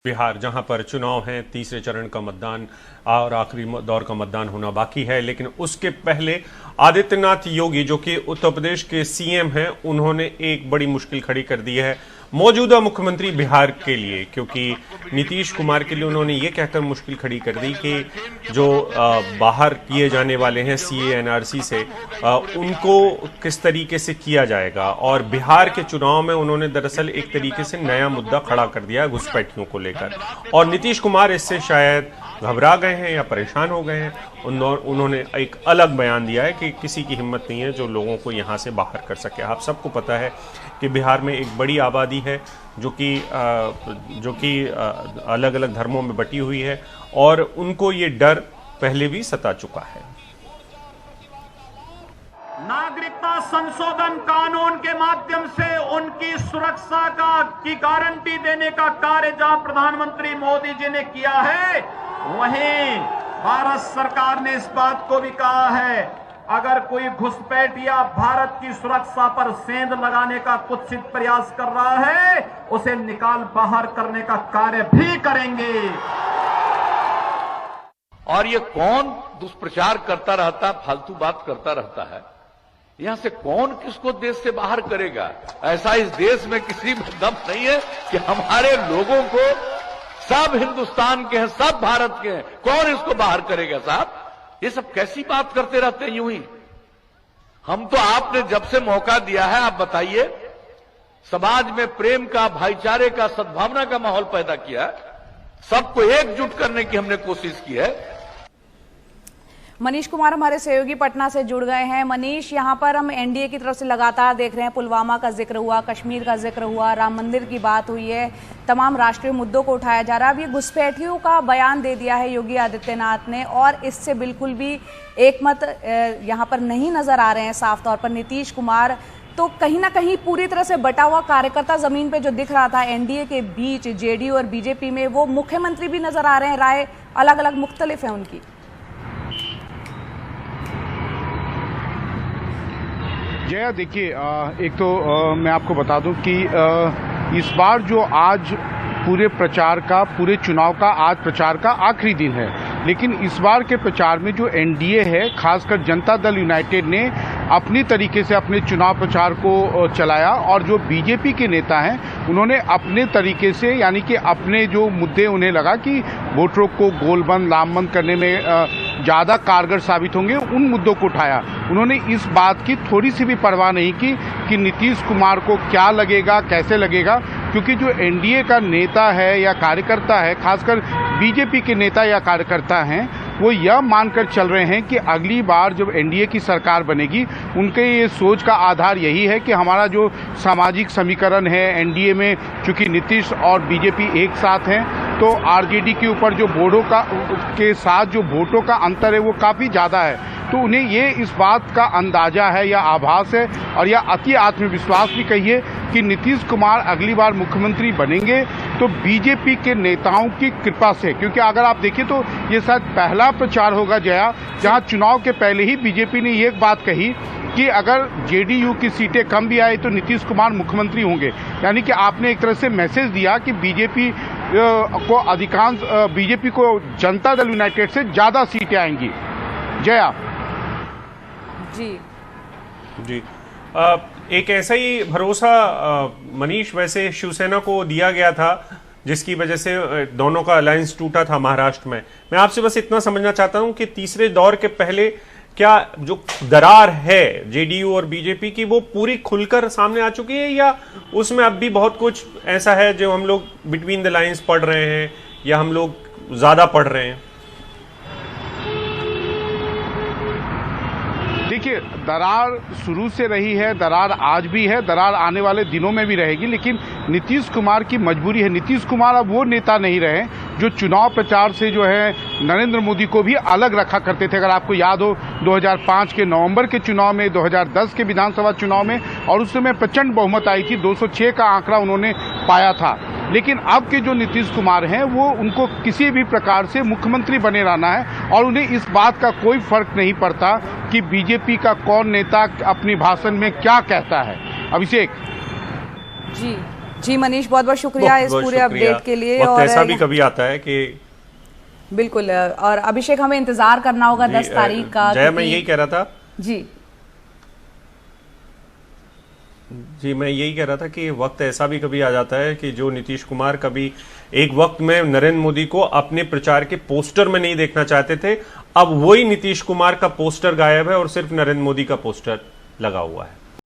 बिहार जहां पर चुनाव हैं, तीसरे चरण का मतदान और आखिरी दौर का मतदान होना बाकी है, लेकिन उसके पहले आदित्यनाथ योगी जो कि उत्तर प्रदेश के सीएम हैं, उन्होंने एक बड़ी मुश्किल खड़ी कर दी है मौजूदा मुख्यमंत्री बिहार के लिए, क्योंकि नीतीश कुमार के लिए उन्होंने ये कहकर मुश्किल खड़ी कर दी कि जो बाहर किए जाने वाले हैं सीए एनआरसी से, उनको किस तरीके से किया जाएगा। और बिहार के चुनाव में उन्होंने दरअसल एक तरीके से नया मुद्दा खड़ा कर दिया है घुसपैठियों को लेकर, और नीतीश कुमार इससे शायद घबरा गए हैं या परेशान हो गए हैं। उन्होंने एक अलग बयान दिया है कि किसी की हिम्मत नहीं है जो लोगों को यहाँ से बाहर कर सके। आप सबको पता है कि बिहार में एक बड़ी आबादी है जो कि अलग अलग धर्मों में बटी हुई है, और उनको ये डर पहले भी सता चुका है। नागरिकता संशोधन कानून के माध्यम से उनकी सुरक्षा की गारंटी देने का कार्य जहां प्रधानमंत्री मोदी जी ने किया है, वहीं भारत सरकार ने इस बात को भी कहा है, अगर कोई घुसपैठिया भारत की सुरक्षा पर सेंध लगाने का कुत्सित प्रयास कर रहा है, उसे निकाल बाहर करने का कार्य भी करेंगे। और ये कौन दुष्प्रचार करता रहता, फालतू बात करता रहता है, यहां से कौन किसको देश से बाहर करेगा? ऐसा इस देश में किसी में दम नहीं है कि हमारे लोगों को, सब हिंदुस्तान के हैं, सब भारत के हैं, कौन इसको बाहर करेगा? साहब, ये सब कैसी बात करते रहते हैं यूं ही। हम तो, आपने जब से मौका दिया है, आप बताइए, समाज में प्रेम का, भाईचारे का, सद्भावना का माहौल पैदा किया है, सबको एकजुट करने की हमने कोशिश की है। मनीष कुमार हमारे सहयोगी पटना से जुड़ गए हैं। मनीष, यहाँ पर हम एनडीए की तरफ से लगातार देख रहे हैं, पुलवामा का जिक्र हुआ, कश्मीर का जिक्र हुआ, राम मंदिर की बात हुई है, तमाम राष्ट्रीय मुद्दों को उठाया जा रहा है। अब ये घुसपैठियों का बयान दे दिया है योगी आदित्यनाथ ने, और इससे बिल्कुल भी एकमत यहाँ पर नहीं नजर आ रहे हैं साफ तौर पर नीतीश कुमार। तो कहीं ना कहीं पूरी तरह से बटा हुआ कार्यकर्ता जमीन पे जो दिख रहा था एनडीए के बीच, जेडीयू और बीजेपी में, वो मुख्यमंत्री भी नजर आ रहे हैं, राय अलग अलग मुख्तलिफ है उनकी। जया, देखिए, एक तो मैं आपको बता दूं कि इस बार जो आज पूरे चुनाव का आज प्रचार का आखिरी दिन है, लेकिन इस बार के प्रचार में जो एनडीए है, खासकर जनता दल यूनाइटेड ने अपनी तरीके से अपने चुनाव प्रचार को चलाया, और जो बीजेपी के नेता हैं उन्होंने अपने तरीके से, यानी कि अपने जो मुद्दे उन्हें लगा कि वोटरों को गोलबंद लामबंद करने में ज़्यादा कारगर साबित होंगे, उन मुद्दों को उठाया। उन्होंने इस बात की थोड़ी सी भी परवाह नहीं की कि नीतीश कुमार को क्या लगेगा, कैसे लगेगा, क्योंकि जो एनडीए का नेता है या कार्यकर्ता है, खासकर बीजेपी के नेता या कार्यकर्ता हैं, वो यह मानकर चल रहे हैं कि अगली बार जब एनडीए की सरकार बनेगी, उनके ये सोच का आधार यही है कि हमारा जो सामाजिक समीकरण है एनडीए में, चूंकि नीतीश और बीजेपी एक साथ हैं, तो आरजेडी के ऊपर जो के साथ जो वोटों का अंतर है वो काफ़ी ज़्यादा है। तो उन्हें ये इस बात का अंदाजा है या आभास है, और या अति आत्मविश्वास भी कहिए, कि नीतीश कुमार अगली बार मुख्यमंत्री बनेंगे तो बीजेपी के नेताओं की कृपा से। क्योंकि अगर आप देखिए तो ये शायद पहला प्रचार होगा, जया, जहां चुनाव के पहले ही बीजेपी ने ये बात कही कि अगर जेडीयू की सीटें कम भी आए तो नीतीश कुमार मुख्यमंत्री होंगे। यानी कि आपने एक तरह से मैसेज दिया कि बीजेपी को जनता दल यूनाइटेड से ज़्यादा सीटें आएंगी। जया जी, एक ऐसा ही भरोसा मनीष वैसे शिवसेना को दिया गया था, जिसकी वजह से दोनों का अलायंस टूटा था महाराष्ट्र में। मैं आपसे बस इतना समझना चाहता हूं कि तीसरे दौर के पहले क्या जो दरार है जेडीयू और बीजेपी की, वो पूरी खुलकर सामने आ चुकी है, या उसमें अब भी बहुत कुछ ऐसा है जो हम लोग बिटवीन द लाइंस पढ़ रहे हैं, या हम लोग ज्यादा पढ़ रहे हैं? देखिए, दरार शुरू से रही है, दरार आज भी है, दरार आने वाले दिनों में भी रहेगी, लेकिन नीतीश कुमार की मजबूरी है। नीतीश कुमार अब वो नेता नहीं रहे जो चुनाव प्रचार से जो है नरेंद्र मोदी को भी अलग रखा करते थे। अगर आपको याद हो 2005 के नवंबर के चुनाव में, 2010 के विधानसभा चुनाव में, और उस समय प्रचंड बहुमत आई थी, 206 का आंकड़ा उन्होंने पाया था। लेकिन अब के जो नीतीश कुमार हैं, वो उनको किसी भी प्रकार से मुख्यमंत्री बने रहना है, और उन्हें इस बात का कोई फर्क नहीं पड़ता कि बीजेपी का कौन नेता अपने भाषण में क्या कहता है। अभिषेक जी, जी मनीष, बहुत बहुत शुक्रिया इस बहुत पूरे शुक्रिया। अपडेट के लिए। वक्त और ऐसा भी कभी आता है कि बिल्कुल, और अभिषेक हमें इंतजार करना होगा 10 तारीख का। जय, मैं यही कह रहा था मैं यही कह रहा था कि वक्त ऐसा भी कभी आ जाता है कि जो नीतीश कुमार कभी एक वक्त में नरेंद्र मोदी को अपने प्रचार के पोस्टर में नहीं देखना चाहते थे, अब वही नीतीश कुमार का पोस्टर गायब है और सिर्फ नरेंद्र मोदी का पोस्टर लगा हुआ है।